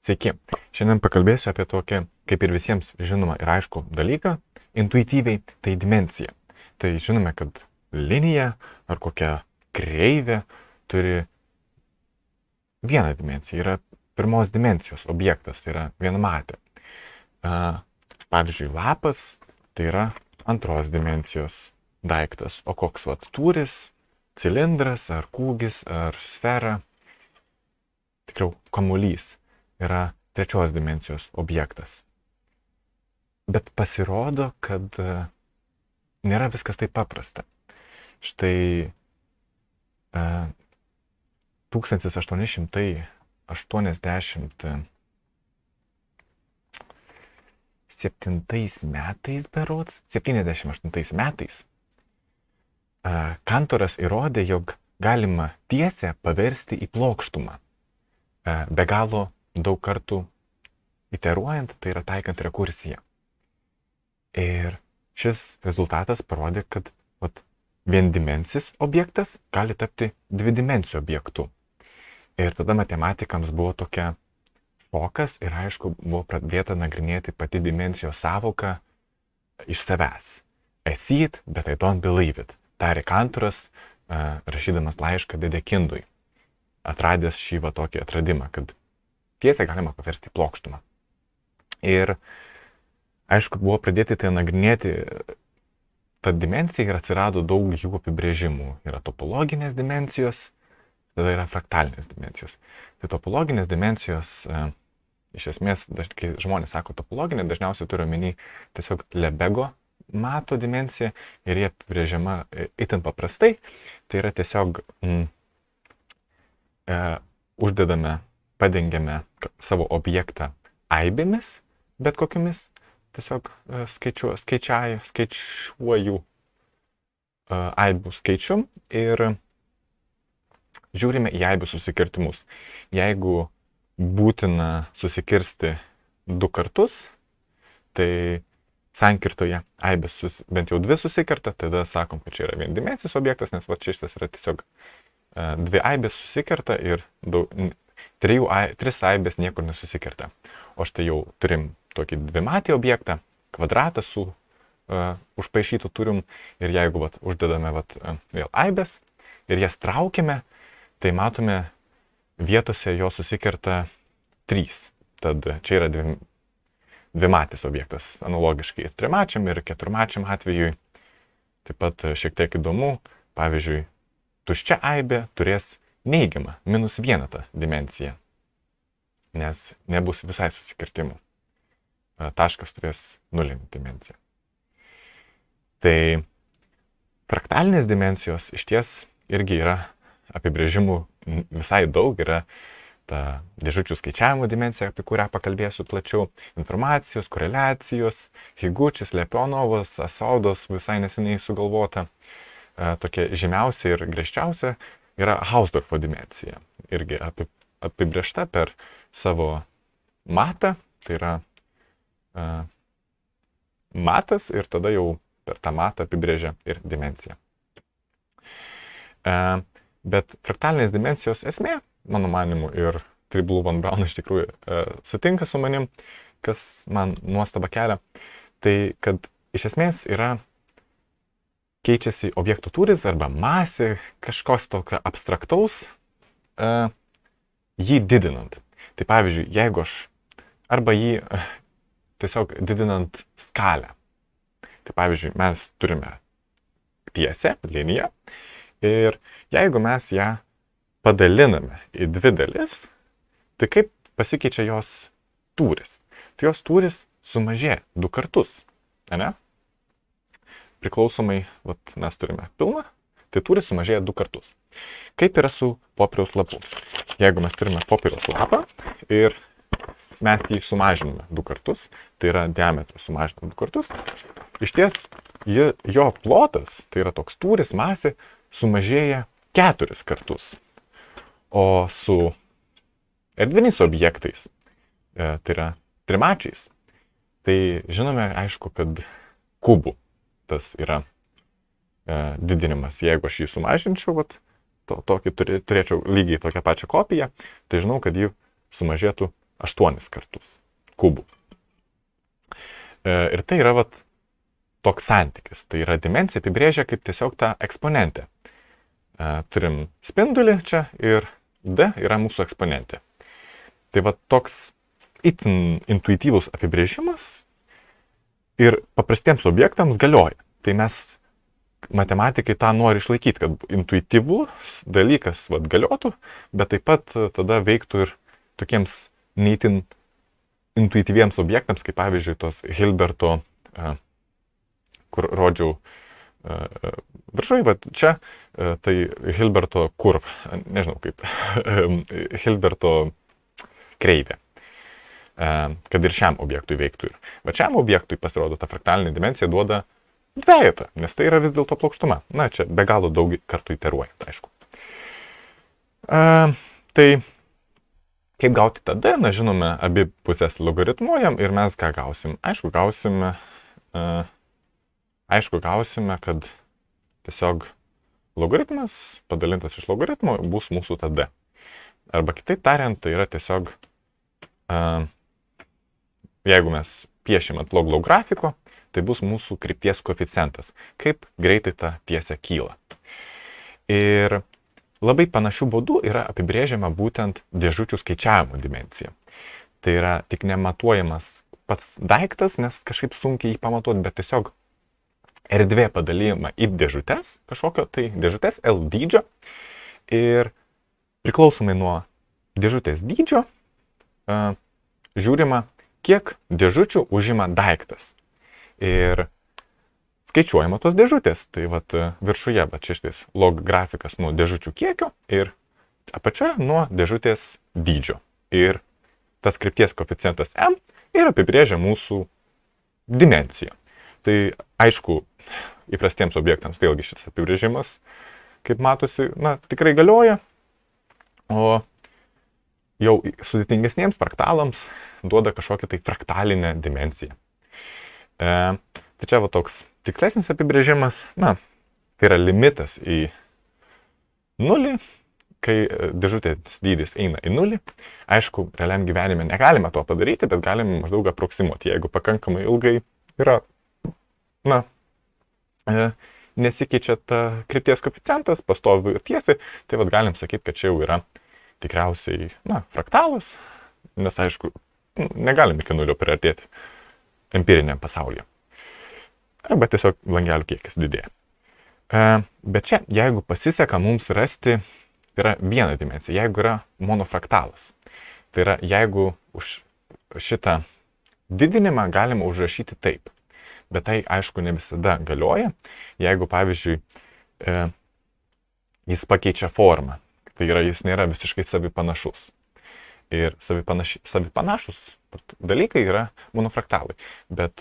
Sveiki. Šiandien pakalbėsiu apie tokį, kaip ir visiems žinoma ir aišku dalyką, intuityviai, tai dimensija. Tai žinome, kad linija ar kokia kreivė turi vieną dimensiją, yra pirmos dimensijos objektas, tai yra vienmatė. Pavyzdžiui, lapas tai yra antros dimensijos daiktas, o koks tūris, cilindras ar kūgis ar sfera, tikriau kamuolys, yra trečios dimensijos objektas. Bet pasirodo, kad nėra viskas taip paprasta. Štai 1887 metais berods, 78 metais, Kantoras įrodė, jog galima tiesę paversti į plokštumą. Be galo daug kartų iteruojant, tai yra taikant rekursiją. Ir šis rezultatas parodė, kad viendimensis objektas gali tapti dvidimensijų objektu. Ir tada matematikams buvo tokia šokas ir aišku, buvo pradėta nagrinėti pati dimensijos sąvoka iš savęs. I see it, but I don't believe it. Tarė Kantoras, rašydamas laišką Dedekindui, atradęs šį tokį atradimą, kad tiesą galima paversti į plokštumą. Ir aišku, buvo pradėti tai nagrinėti tą dimensiją ir atsirado daug jų apibrėžimų. Yra topologinės dimensijos, tada yra fraktalinės dimensijos. Tai topologinės dimensijos, iš esmės, kai žmonės sako topologinė, dažniausiai turi omeny tiesiog Lebego mato dimensiją ir jie apibrėžiama itin paprastai. Tai yra tiesiog uždedame, padengiame savo objektą aibėmis, bet kokiamis, tiesiog skaičiuoju aibių skaičių ir žiūrime į aibių susikirtimus. Jeigu būtina susikirsti 2 kartus, tai sankirtoje aibės bent jau 2 susikerta, tada sakom, kad čia yra viendimensis objektas, nes šitas yra tiesiog 2 aibės susikerta ir 3 aibės niekur nesusikerta. O štai jau turim tokį dvimatį objektą, kvadratą su užpaišytų turim ir jeigu uždedame vėl aibės ir jas traukiame, tai matome vietose jo susikerta 3. Tad čia yra dvimatis objektas, analogiškai ir trimačiam ir keturmačiam atvejui. Taip pat šiek tiek įdomu, pavyzdžiui, tuščia aibė turės neigiamą -1 dimensiją, nes nebus visai susikirtimų. Taškas turės nulinę dimensiją. Tai fraktalinės dimensijos iš ties irgi yra apibrėžimų visai daug, yra ta dėžučių skaičiavimo dimensija, apie kurią pakalbėsiu plačiau, informacijos, koreliacijos, Higučis, Lepionovas, Asaudos visai neseniai sugalvota. Tokia žymiausia ir griežčiausia yra Hausdorffo dimensija. Irgi apibrėžta per savo matą, tai yra matas ir tada jau per tą matą apibrėžia ir dimensiją. Bet fraktalinės dimensijos esmė, mano manimu, ir Triblu Van Braun iš tikrųjų sutinka su manim, kas man nuostaba kelia, tai kad iš esmės yra keičiasi objekto tūris arba masė, kažkoks tokio abstraktaus, jį didinant. Tai pavyzdžiui, jeigu aš arba jį tiesiog didinant skalę. Tai pavyzdžiui, mes turime tiesę, liniją ir jeigu mes ją padaliname į 2 dalis, tai kaip pasikeičia jos tūris? Tai jos tūris sumažėja 2 kartus, ne? Priklausomai, mes turime pilną, tai tūris sumažėja 2 kartus. Kaip yra su popieriaus lapu? Jeigu mes turime popieriaus lapą ir mes jį sumažiname 2 kartus, tai yra diametrą sumažiname 2 kartus, iš ties jo plotas, tai yra toks tūris, masė, sumažėja 4 kartus. O su erdviniais objektais, tai yra trimačiais, tai žinome, aišku, kad kubų tas yra didinimas. Jeigu aš jį sumažinčiau, turėčiau lygiai tokią pačią kopiją, tai žinau, kad jį sumažėtų 8 kartus kubų. Ir tai yra toks santykis. Tai yra dimensija apibrėžia kaip tiesiog tą eksponentę. Turim spindulį čia ir D yra mūsų eksponentė. Tai toks itin intuityvus apibrėžimas ir paprastiems objektams galioja. Tai mes matematikai tą nori išlaikyti, kad intuityvus dalykas galiotų, bet taip pat tada veiktų ir tokiems neįtin intuityviems objektams, kaip pavyzdžiui tos Hilberto, kur rodžiau viršui, čia, tai Hilberto kurv, nežinau kaip, Hilberto kreivė, kad ir šiam objektui veiktų. Ir šiam objektui pasirodo ta fraktalinė dimensija duoda dvejetą, nes tai yra vis dėlto plokštuma. Na, čia be galo daug kartų iteruojant, aišku. Tai kaip gauti tą D, na, žinome, abi pusės logaritmuojam ir mes ką gausim? Aišku, gausime, kad tiesiog logaritmas padalintas iš logaritmo bus mūsų ta D. Arba kitaip tariant, tai yra tiesiog, jeigu mes piešim ant log grafiko, tai bus mūsų krypties koeficientas, kaip greitai ta tiesė kyla. Ir labai panašių būdų yra apibrėžiama būtent dėžučių skaičiavimo dimensija. Tai yra tik nematuojamas pats daiktas, nes kažkaip sunkiai jį pamatuoti, bet tiesiog erdvė padalyjama į dėžutes, kažkokio tai dėžutes L dydžio. Ir priklausomai nuo dėžutės dydžio žiūrima, kiek dėžučių užima daiktas. Ir skaičiuojama tos dėžutės. Tai viršuje, čia šitais log grafikas nuo dėžučių kiekio ir apačioje nuo dėžutės dydžio. Ir tas krypties koeficientas M ir apibrėžia mūsų dimensiją. Tai aišku, įprastiems objektams vėlgi šis apibrėžimas, kaip matosi, tikrai galioja, o jau sudėtingesniems fraktalams duoda kažkokią tai fraktalinę dimensiją. Tai čia toks tikslesnis apibrėžimas, tai yra limitas į nulį, kai dėžutės dydis eina į nulį. Aišku, realiam gyvenime negalime to padaryti, bet galime maždaug aproksimuoti. Jeigu pakankamai ilgai yra, nesikeičia ta krypties koeficientas, pastovi ir tiesiai, tai galim sakyti, kad čia jau yra tikriausiai, fraktalas, nes aišku, negalim iki nulio priartėti empiriniam pasaulyje. Arba tiesiog langelių kiekis didėja. Bet čia, jeigu pasiseka mums rasti, tai yra viena dimensija, jeigu yra monofraktalas. Tai yra, jeigu už šitą didinimą galima užrašyti taip. Bet tai, aišku, ne visada galioja, jeigu, pavyzdžiui, jis pakeičia formą. Tai yra, jis nėra visiškai savipanašus. Ir savipanašus dalykai yra monofraktalai. Bet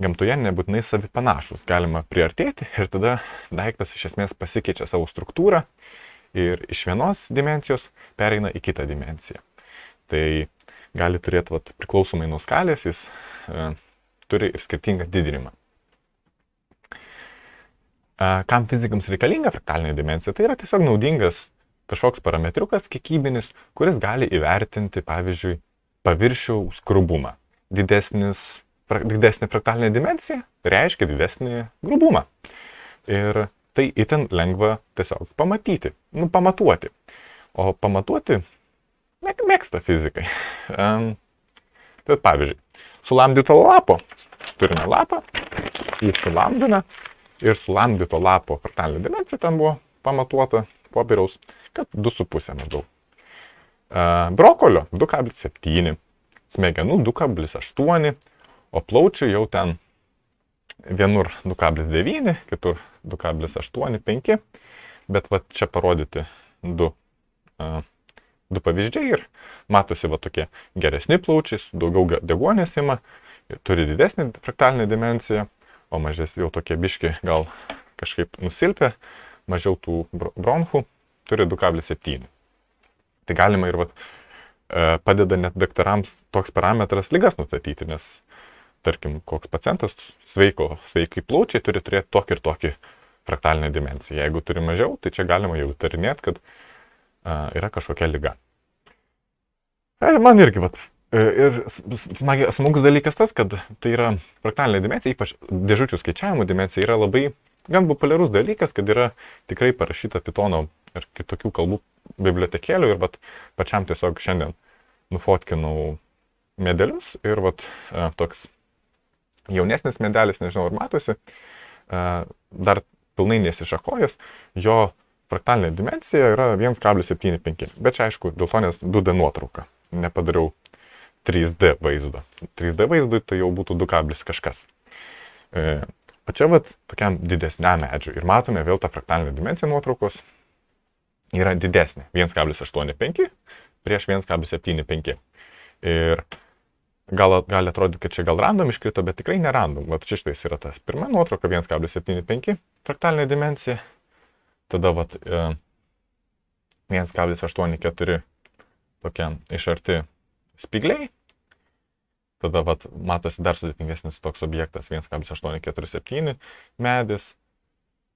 gamtoje nebūtinai savipanašus. Galima priartėti ir tada daiktas iš esmės pasikeičia savo struktūrą ir iš vienos dimensijos pereina į kitą dimensiją. Tai gali turėti, priklausomai nuo skalės, jis turi ir skirtingą didinimą. Kam fizikams reikalinga fraktalinė dimensija? Tai yra tiesiog naudingas kažkoks parametriukas kiekybinis, kuris gali įvertinti, pavyzdžiui, paviršiaus grubumą. Didesnė fraktalinė dimensija reiškia didesnį grubumą. Ir tai itin lengva tiesiog pamatuoti. O pamatuoti mėgsta fizikai. Tai pavyzdžiui, sulamdyto lapo. Turime lapą, jį sulamdina ir sulamdyto lapo fraktalinė dimensija ten buvo pamatuota popieriaus, kad 2,5 maždaug. Brokolio 2,7, smegenų 2,8, o plaučių jau ten vienur 2,9, kitur 2,8-5, bet čia parodyti du pavyzdžiai ir matosi tokie geresni plaučiai, daugiau deguonies ima, turi didesnį fraktalinę dimensiją, o mažesni jau tokie biški gal kažkaip nusilpę, mažiau tų bronchų, turi 2,7. Tai galima ir padeda net daktarams toks parametras ligas nustatyti, nes tarkim, koks pacientas sveikai plaučiai turi turėti tokį ir tokį fraktalinę dimensiją. Jeigu turi mažiau, tai čia galima jau įtarinėti, kad yra kažkokia liga. Man irgi, vat. Ir smagus dalykas tas, kad tai yra fraktalinė dimensija, ypač dėžučių skaičiavimo dimensija, yra labai gan populiarus dalykas, kad yra tikrai parašyta Pythono ir kitokių kalbų bibliotekėlių ir vat, pačiam tiesiog šiandien nufotkinau medelius ir vat, toks jaunesnis medelis, nežinau ar matosi, dar pilnai nesišakojęs, jo fraktalinė dimensija yra 1,75. Bet čia aišku, dėl to nes 2D nuotrauka. Nepadariau 3D vaizdo. 3D vaizdui tai jau būtų 2 kažkas. O čia vat tokiam didesniam medžiui. Ir matome vėl tą fraktalinę dimensiją nuotraukos yra didesnė. 1,85 prieš 1,75. Ir gali atrodyti, kad čia gal random iškrito, bet tikrai nerandom. Vat čia šitais yra tas pirma nuotrauka 1,75 fraktalinė dimensija. Tada vat 1,84 tokia iš arti spygliai. Tada vat matosi dar sudėtingesnis toks objektas 1,847 medis.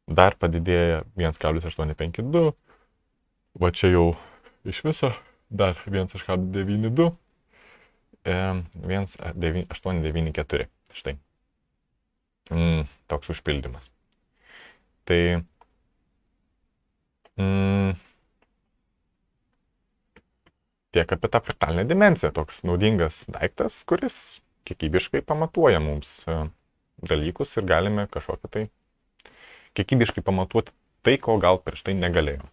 Dar padidėja 1,852. Va čia jau iš viso dar 1,92. 1,894. Štai. Toks užpildymas. Tai tiek apie tą fraktalinę dimensiją. Toks naudingas daiktas, kuris kiekybiškai pamatuoja mums dalykus ir galime kažkokią tai kiekybiškai pamatuoti tai, ko gal prieš tai negalėjom.